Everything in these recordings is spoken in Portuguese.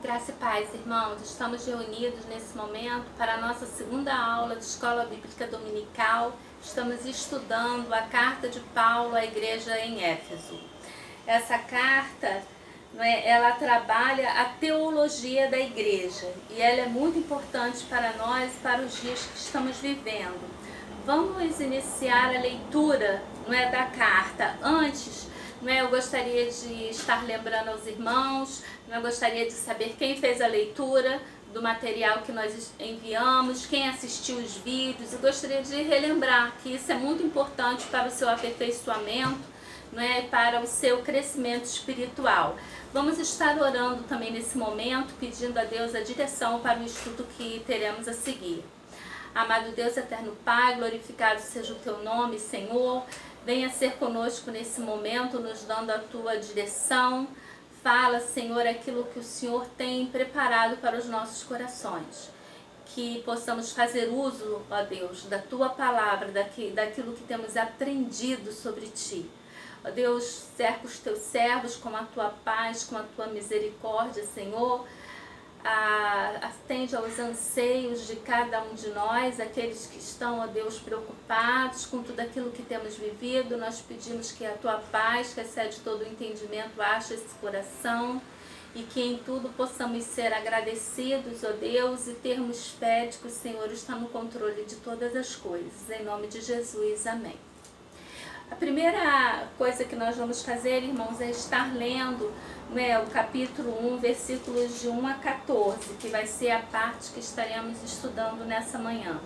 Graça e paz, irmãos. Estamos reunidos nesse momento para a nossa segunda aula de Escola Bíblica Dominical. Estamos estudando a carta de Paulo à igreja em Éfeso. Essa carta, ela trabalha a teologia da igreja e ela é muito importante para nós, para os dias que estamos vivendo. Vamos iniciar a leitura da carta. Antes, eu gostaria de estar lembrando aos irmãos, eu gostaria de saber quem fez a leitura do material que nós enviamos, quem assistiu os vídeos. Eu gostaria de relembrar que isso é muito importante para o seu aperfeiçoamento, para o seu crescimento espiritual. Vamos estar orando também nesse momento, pedindo a Deus a direção para o estudo que teremos a seguir. Amado Deus, eterno Pai, glorificado seja o Teu nome, Senhor. Venha ser conosco nesse momento, nos dando a Tua direção. Fala, Senhor, aquilo que o Senhor tem preparado para os nossos corações. Que possamos fazer uso, ó Deus, da Tua palavra, daquilo que temos aprendido sobre Ti. Ó Deus, cerca os Teus servos com a Tua paz, com a Tua misericórdia, Senhor. Atende aos anseios de cada um de nós, aqueles que estão, ó Deus, preocupados com tudo aquilo que temos vivido. Nós pedimos que a Tua paz, que excede todo o entendimento, ache esse coração e que em tudo possamos ser agradecidos, ó Deus, e termos fé de que o Senhor está no controle de todas as coisas. Em nome de Jesus, amém. A primeira coisa que nós vamos fazer, irmãos, é estar lendo o capítulo 1, versículos de 1 a 14, que vai ser a parte que estaremos estudando nessa manhã.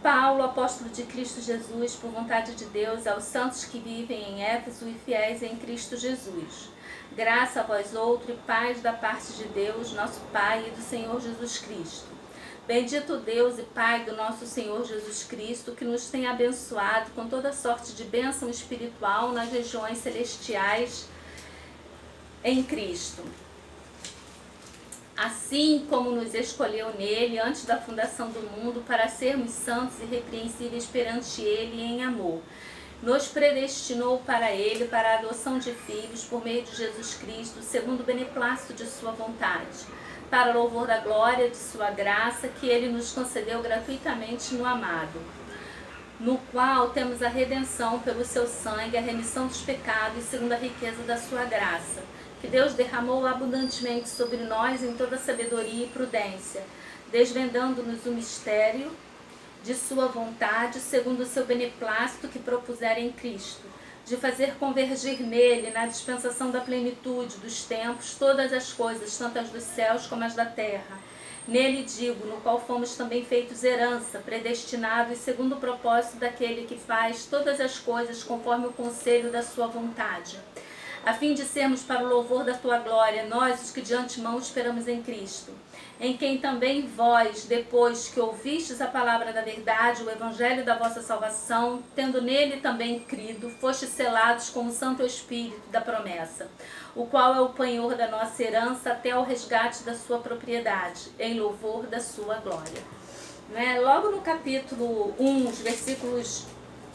Paulo, apóstolo de Cristo Jesus, por vontade de Deus, aos santos que vivem em Éfeso e fiéis em Cristo Jesus. Graça a vós outros e paz da parte de Deus, nosso Pai, e do Senhor Jesus Cristo. Bendito Deus e Pai do nosso Senhor Jesus Cristo, que nos tem abençoado com toda sorte de bênção espiritual nas regiões celestiais em Cristo. Assim como nos escolheu nele antes da fundação do mundo para sermos santos e irrepreensíveis perante ele em amor. Nos predestinou para ele, para a adoção de filhos por meio de Jesus Cristo, segundo o beneplácito de sua vontade, para louvor da glória de sua graça, que ele nos concedeu gratuitamente no amado, no qual temos a redenção pelo seu sangue, a remissão dos pecados, segundo a riqueza da sua graça, que Deus derramou abundantemente sobre nós em toda sabedoria e prudência, desvendando-nos o mistério de sua vontade, segundo o seu beneplácito que propusera em Cristo, de fazer convergir nele, na dispensação da plenitude dos tempos, todas as coisas, tanto as dos céus como as da terra. Nele digo, no qual fomos também feitos herança, predestinados segundo o propósito daquele que faz todas as coisas conforme o conselho da sua vontade, a fim de sermos para o louvor da tua glória, nós os que de antemão esperamos em Cristo, em quem também vós, depois que ouvistes a palavra da verdade, o evangelho da vossa salvação, tendo nele também crido, fostes selados com o Santo Espírito da promessa, o qual é o penhor da nossa herança até ao resgate da sua propriedade, em louvor da sua glória. Logo no capítulo 1, os versículos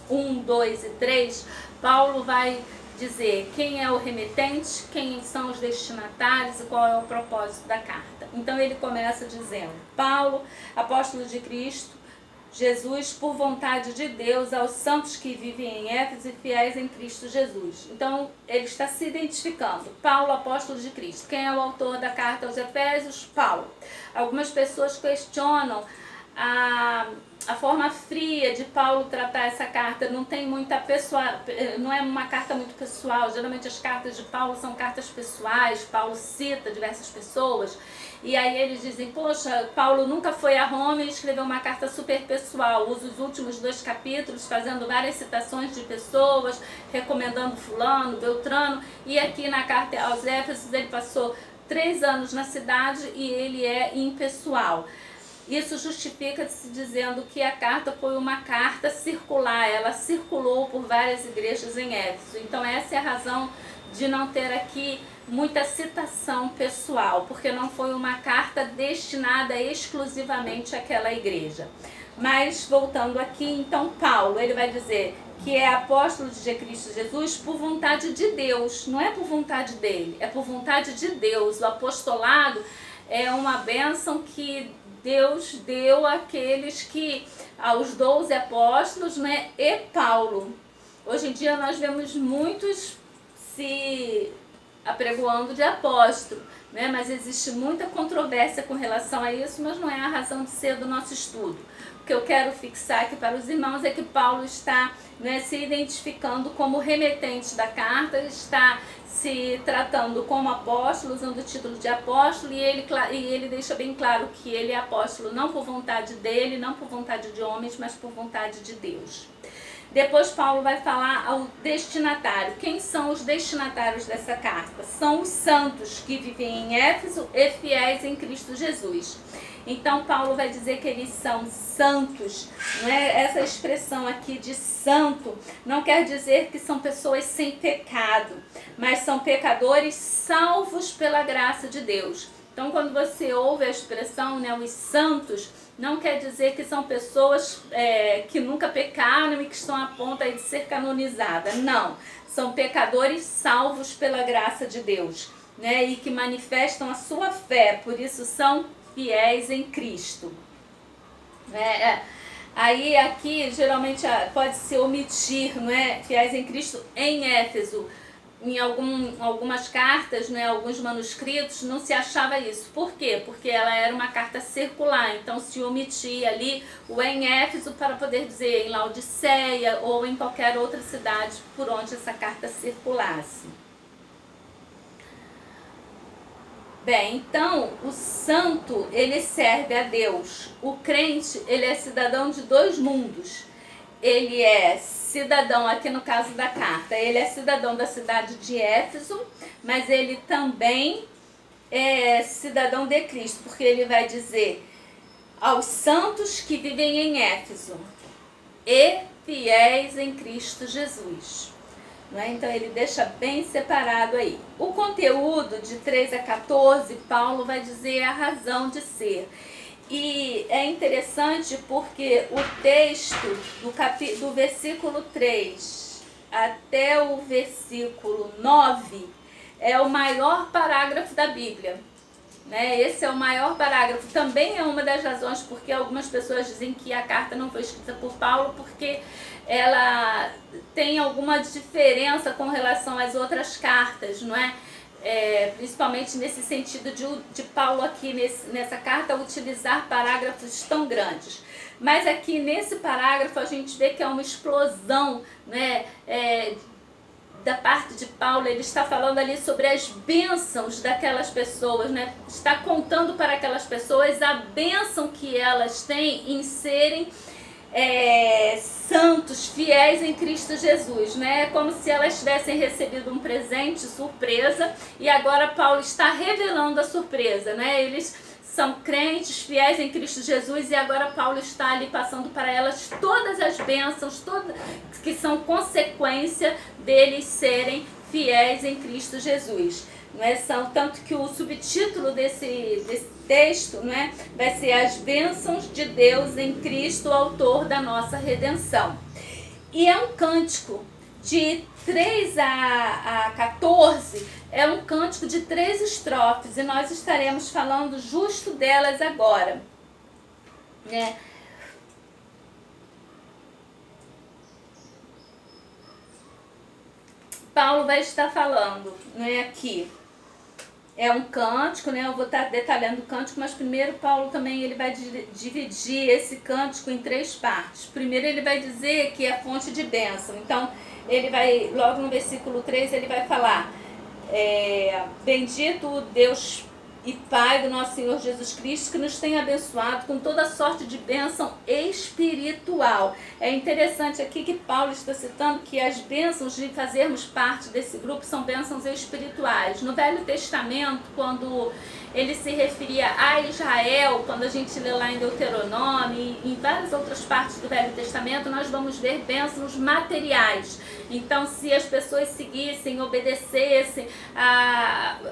1, 2 e 3, Paulo vai dizer quem é o remetente, quem são os destinatários e qual é o propósito da carta. Então ele começa dizendo: Paulo, apóstolo de Cristo Jesus, por vontade de Deus, aos santos que vivem em Éfeso e fiéis em Cristo Jesus. Então ele está se identificando. Paulo, apóstolo de Cristo. Quem é o autor da carta aos Efésios? Paulo. Algumas pessoas questionam a forma fria de Paulo tratar essa carta. Não tem muita pessoal, não é uma carta muito pessoal. Geralmente as cartas de Paulo são cartas pessoais. Paulo cita diversas pessoas e aí eles dizem: poxa, Paulo nunca foi a Roma e escreveu uma carta super pessoal. Usa os últimos 2 capítulos fazendo várias citações de pessoas, recomendando fulano, beltrano, e aqui na carta aos Éfesos ele passou 3 anos na cidade e ele é impessoal. Isso justifica-se dizendo que a carta foi uma carta circular, ela circulou por várias igrejas em Éfeso. Então essa é a razão de não ter aqui muita citação pessoal, porque não foi uma carta destinada exclusivamente àquela igreja. Mas voltando aqui, então Paulo, ele vai dizer que é apóstolo de Cristo Jesus por vontade de Deus, não é por vontade dele, é por vontade de Deus. O apostolado é uma bênção que Deus deu àqueles que, aos 12 apóstolos, né, e Paulo. Hoje em dia nós vemos muitos se apregoando de apóstolo, né, mas existe muita controvérsia com relação a isso, mas não é a razão de ser do nosso estudo. O que eu quero fixar aqui para os irmãos é que Paulo está, né, se identificando como remetente da carta, está se tratando como apóstolo, usando o título de apóstolo, e ele deixa bem claro que ele é apóstolo não por vontade dele, não por vontade de homens, mas por vontade de Deus. Depois Paulo vai falar ao destinatário. Quem são os destinatários dessa carta? São os santos que vivem em Éfeso e fiéis em Cristo Jesus. Então Paulo vai dizer que eles são santos, não é? Essa expressão aqui de santo não quer dizer que são pessoas sem pecado, mas são pecadores salvos pela graça de Deus. Então quando você ouve a expressão, né, os santos, não quer dizer que são pessoas que nunca pecaram e que estão a ponto aí de ser canonizadas. Não, são pecadores salvos pela graça de Deus, né, e que manifestam a sua fé, por isso são fiéis em Cristo. Aí aqui geralmente pode-se omitir, não é? Fiéis em Cristo em Éfeso. Em algumas cartas, né, alguns manuscritos, não se achava isso. Por quê? Porque ela era uma carta circular, então se omitia ali o em Éfeso para poder dizer em Laodiceia ou em qualquer outra cidade por onde essa carta circulasse. Bem, então o santo, ele serve a Deus. O crente, ele é cidadão de dois mundos. Ele é cidadão, aqui no caso da carta, ele é cidadão da cidade de Éfeso, mas ele também é cidadão de Cristo, porque ele vai dizer aos santos que vivem em Éfeso e fiéis em Cristo Jesus. Não é? Então ele deixa bem separado aí. O conteúdo de 3 a 14, Paulo vai dizer a razão de ser. E é interessante porque o texto do versículo 3 até o versículo 9 é o maior parágrafo da Bíblia. Né? Esse é o maior parágrafo. Também é uma das razões porque algumas pessoas dizem que a carta não foi escrita por Paulo, porque ela tem alguma diferença com relação às outras cartas, não é? Principalmente nesse sentido de Paulo aqui nessa carta utilizar parágrafos tão grandes. Mas aqui nesse parágrafo a gente vê que é uma explosão, né, da parte de Paulo. Ele está falando ali sobre as bênçãos daquelas pessoas, né? Está contando para aquelas pessoas a bênção que elas têm em serem santos, fiéis em Cristo Jesus, né? É como se elas tivessem recebido um presente surpresa e agora Paulo está revelando a surpresa, né? Eles são crentes, fiéis em Cristo Jesus, e agora Paulo está ali passando para elas todas as bênçãos, que são consequência deles serem fiéis em Cristo Jesus. Não é? Tanto que o subtítulo desse texto, não é, vai ser as bênçãos de Deus em Cristo, autor da nossa redenção. E é um cântico de 3 a 14, é um cântico de 3 estrofes, e nós estaremos falando justo delas agora. Né? Paulo vai estar falando, né, aqui. É um cântico, né? Eu vou estar detalhando o cântico, mas primeiro Paulo também ele vai dividir esse cântico em 3 partes. Primeiro ele vai dizer que é fonte de bênção. Então, ele vai, logo no versículo 3, ele vai falar: bendito o Deus e Pai do nosso Senhor Jesus Cristo, que nos tem abençoado com toda sorte de bênção espiritual. É interessante aqui que Paulo está citando que as bênçãos de fazermos parte desse grupo são bênçãos espirituais. No Velho Testamento, quando ele se referia a Israel, quando a gente lê lá em Deuteronômio e em várias outras partes do Velho Testamento, nós vamos ver bênçãos materiais. Então, se as pessoas seguissem, obedecessem,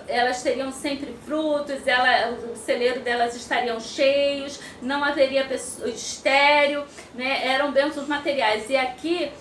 elas teriam sempre frutos, o celeiro delas estariam cheios, não haveria estéril, né? Eram bênçãos materiais. E aqui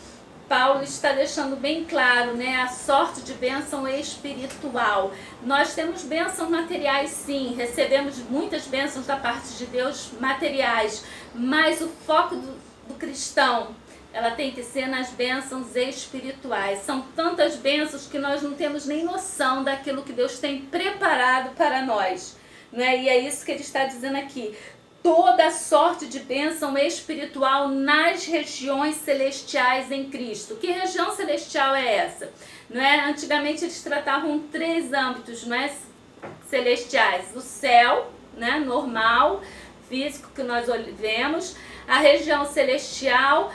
Paulo está deixando bem claro, né, a sorte de bênção espiritual. Nós temos bênçãos materiais, sim, recebemos muitas bênçãos da parte de Deus materiais, mas o foco do cristão, ela tem que ser nas bênçãos espirituais. São tantas bênçãos que nós não temos nem noção daquilo que Deus tem preparado para nós, né? E é isso que ele está dizendo aqui. Toda sorte de bênção espiritual nas regiões celestiais em Cristo. Que região celestial é essa? Não é? Antigamente eles tratavam 3 âmbitos, não é? Celestiais. O céu, né? Normal, físico, que nós vemos. A região celestial,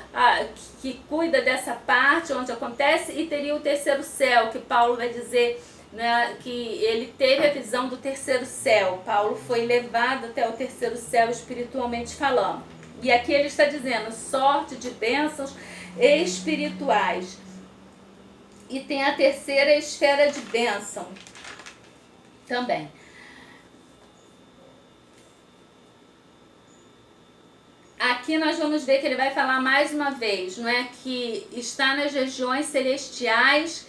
que cuida dessa parte onde acontece. E teria o terceiro céu, que Paulo vai dizer, né, que ele teve a visão do terceiro céu. Paulo foi levado até o terceiro céu espiritualmente falando. E aqui ele está dizendo sorte de bênçãos espirituais. E tem a terceira esfera de bênção também. Aqui nós vamos ver que ele vai falar mais uma vez, não é, que está nas regiões celestiais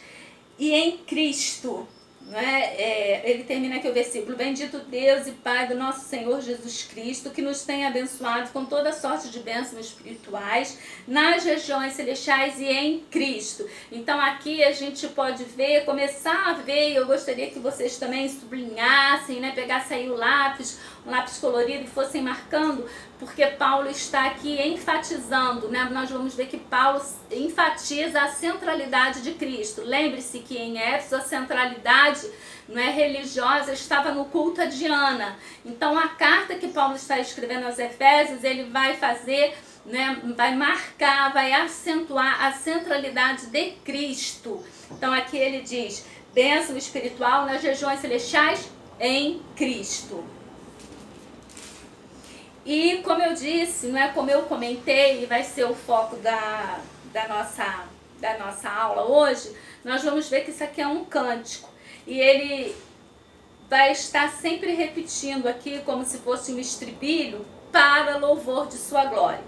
e em Cristo, não é? Ele termina aqui o versículo: bendito Deus e Pai do nosso Senhor Jesus Cristo, que nos tem abençoado com toda sorte de bênçãos espirituais nas regiões celestiais e em Cristo. Então aqui a gente pode ver, começar a ver, e eu gostaria que vocês também sublinhassem, né, pegassem aí um lápis colorido e fossem marcando, porque Paulo está aqui enfatizando, né? Nós vamos ver que Paulo enfatiza a centralidade de Cristo. Lembre-se que em Éfeso a centralidade, não é, religiosa estava no culto a Diana. Então a carta que Paulo está escrevendo aos Efésios, ele vai fazer, né, vai marcar, vai acentuar a centralidade de Cristo. Então aqui ele diz: bênção espiritual nas regiões celestiais em Cristo. E como eu disse, não é, como eu comentei, e vai ser o foco da nossa aula hoje, nós vamos ver que isso aqui é um cântico. E ele vai estar sempre repetindo aqui, como se fosse um estribilho, para louvor de sua glória.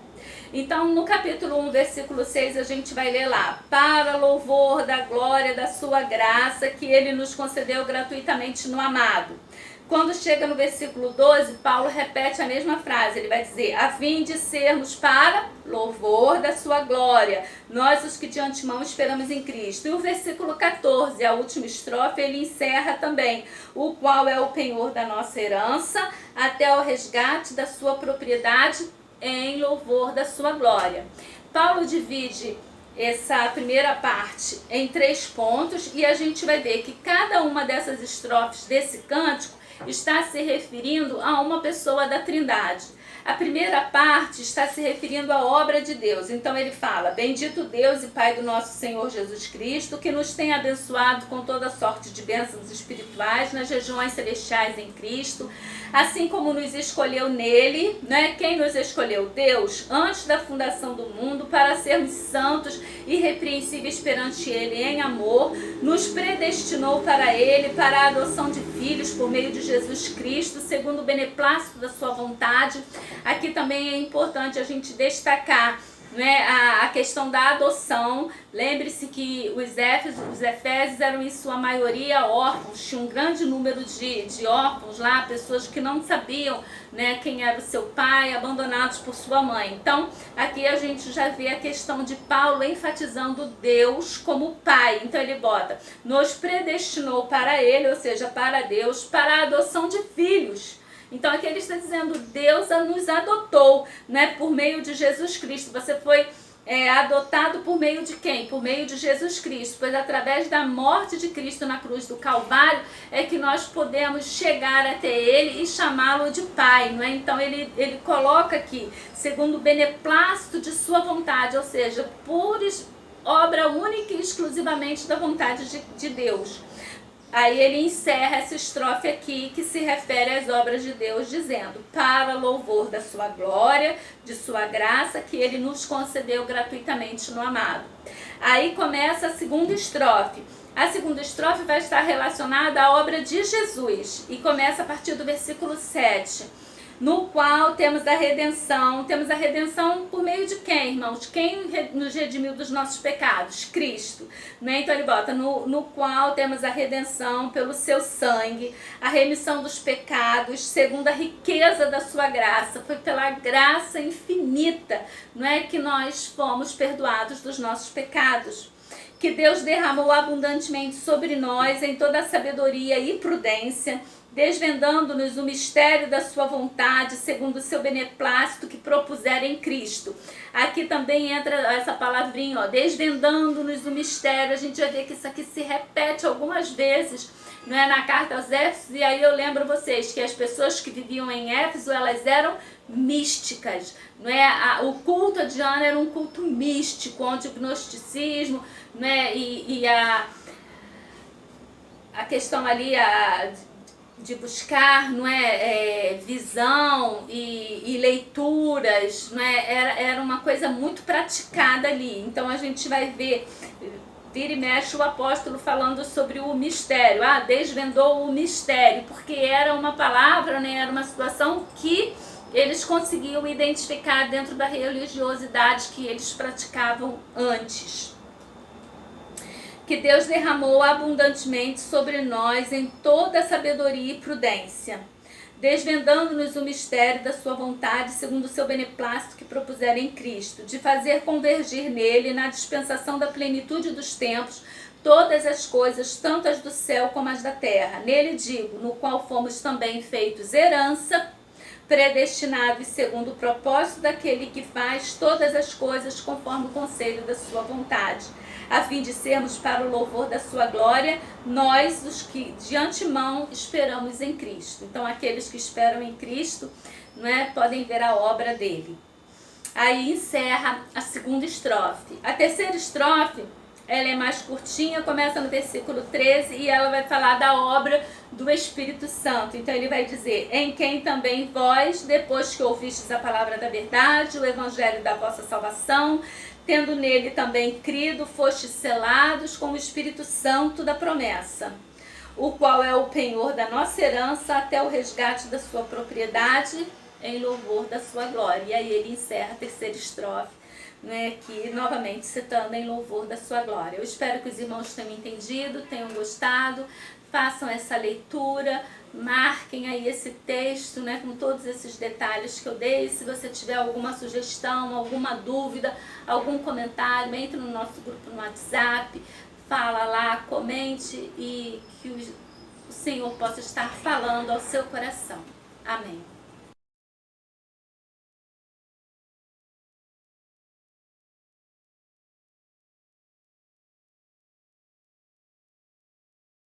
Então, no capítulo 1, versículo 6, a gente vai ler lá: para louvor da glória da sua graça, que ele nos concedeu gratuitamente no amado. Quando chega no versículo 12, Paulo repete a mesma frase. Ele vai dizer: a fim de sermos para louvor da sua glória, nós os que de antemão esperamos em Cristo. E o versículo 14, a última estrofe, ele encerra também: o qual é o penhor da nossa herança, até o resgate da sua propriedade, em louvor da sua glória. Paulo divide essa primeira parte em 3 pontos, e a gente vai ver que cada uma dessas estrofes desse cântico está se referindo a uma pessoa da Trindade. A primeira parte está se referindo à obra de Deus. Então ele fala: bendito Deus e Pai do nosso Senhor Jesus Cristo, que nos tem abençoado com toda sorte de bênçãos espirituais nas regiões celestiais em Cristo, assim como nos escolheu nele, né? Quem nos escolheu? Deus, antes da fundação do mundo, para sermos santos e irrepreensíveis perante ele em amor, nos predestinou para ele, para a adoção de filhos por meio de Jesus Cristo, segundo o beneplácito da sua vontade. Aqui também é importante a gente destacar, né, a questão da adoção. Lembre-se que os Efésios eram em sua maioria órfãos, tinha um grande número de órfãos lá, pessoas que não sabiam, né, quem era o seu pai, abandonados por sua mãe. Então aqui a gente já vê a questão de Paulo enfatizando Deus como pai. Então ele bota: nos predestinou para ele, ou seja, para Deus, para a adoção de filhos. Então aqui ele está dizendo: Deus nos adotou, né, por meio de Jesus Cristo. Você foi adotado por meio de quem? Por meio de Jesus Cristo. Pois através da morte de Cristo na cruz do Calvário é que nós podemos chegar até ele e chamá-lo de Pai, não é? Então ele coloca aqui: segundo o beneplácito de sua vontade, ou seja, por obra única e exclusivamente da vontade de Deus. Aí ele encerra essa estrofe aqui, que se refere às obras de Deus, dizendo: para louvor da sua glória, de sua graça, que ele nos concedeu gratuitamente no amado. Aí começa a segunda estrofe. A segunda estrofe vai estar relacionada à obra de Jesus, e começa a partir do versículo 7. no qual temos a redenção. Temos a redenção por meio de quem, irmãos? Quem nos redimiu dos nossos pecados? Cristo. Né? Então ele bota no qual temos a redenção pelo seu sangue, a remissão dos pecados, segundo a riqueza da sua graça. Foi pela graça infinita, não é, que nós fomos perdoados dos nossos pecados. Que Deus derramou abundantemente sobre nós em toda a sabedoria e prudência, desvendando-nos o mistério da sua vontade, segundo o seu beneplácito que propuser em Cristo. Aqui também entra essa palavrinha, ó, desvendando-nos o mistério. A gente vai ver que isso aqui se repete algumas vezes, não é, na carta aos Éfesos. E aí eu lembro vocês que as pessoas que viviam em Éfeso, elas eram místicas, não é? O culto a Diana era um culto místico, onde o gnosticismo, né, e a questão ali de buscar, não é, visão e leituras, não é, era uma coisa muito praticada ali. Então a gente vai ver, vira e mexe, o apóstolo falando sobre o mistério, desvendou o mistério, porque era uma palavra, né, era uma situação que eles conseguiam identificar dentro da religiosidade que eles praticavam antes. Que Deus derramou abundantemente sobre nós em toda sabedoria e prudência, desvendando-nos o mistério da sua vontade, segundo o seu beneplácito que propuser em Cristo, de fazer convergir nele, na dispensação da plenitude dos tempos, todas as coisas, tanto as do céu como as da terra. Nele digo, no qual fomos também feitos herança, predestinados segundo o propósito daquele que faz todas as coisas conforme o conselho da sua vontade, a fim de sermos para o louvor da sua glória, nós os que de antemão esperamos em Cristo. Então aqueles que esperam em Cristo, não é, podem ver a obra dele. Aí encerra a segunda estrofe. A terceira estrofe, ela é mais curtinha, começa no versículo 13 e ela vai falar da obra do Espírito Santo. Então ele vai dizer, em quem também vós, depois que ouvistes a palavra da verdade, o evangelho da vossa salvação, tendo nele também crido, fostes selados com o Espírito Santo da promessa, o qual é o penhor da nossa herança até o resgate da sua propriedade, em louvor da sua glória. E aí ele encerra a terceira estrofe, né, que novamente citando em louvor da sua glória. Eu espero que os irmãos tenham entendido, tenham gostado, façam essa leitura, marquem aí esse texto, né, com todos esses detalhes que eu dei. Se você tiver alguma sugestão, alguma dúvida, algum comentário, entre no nosso grupo no WhatsApp, fala lá, comente, e que o Senhor possa estar falando ao seu coração. Amém.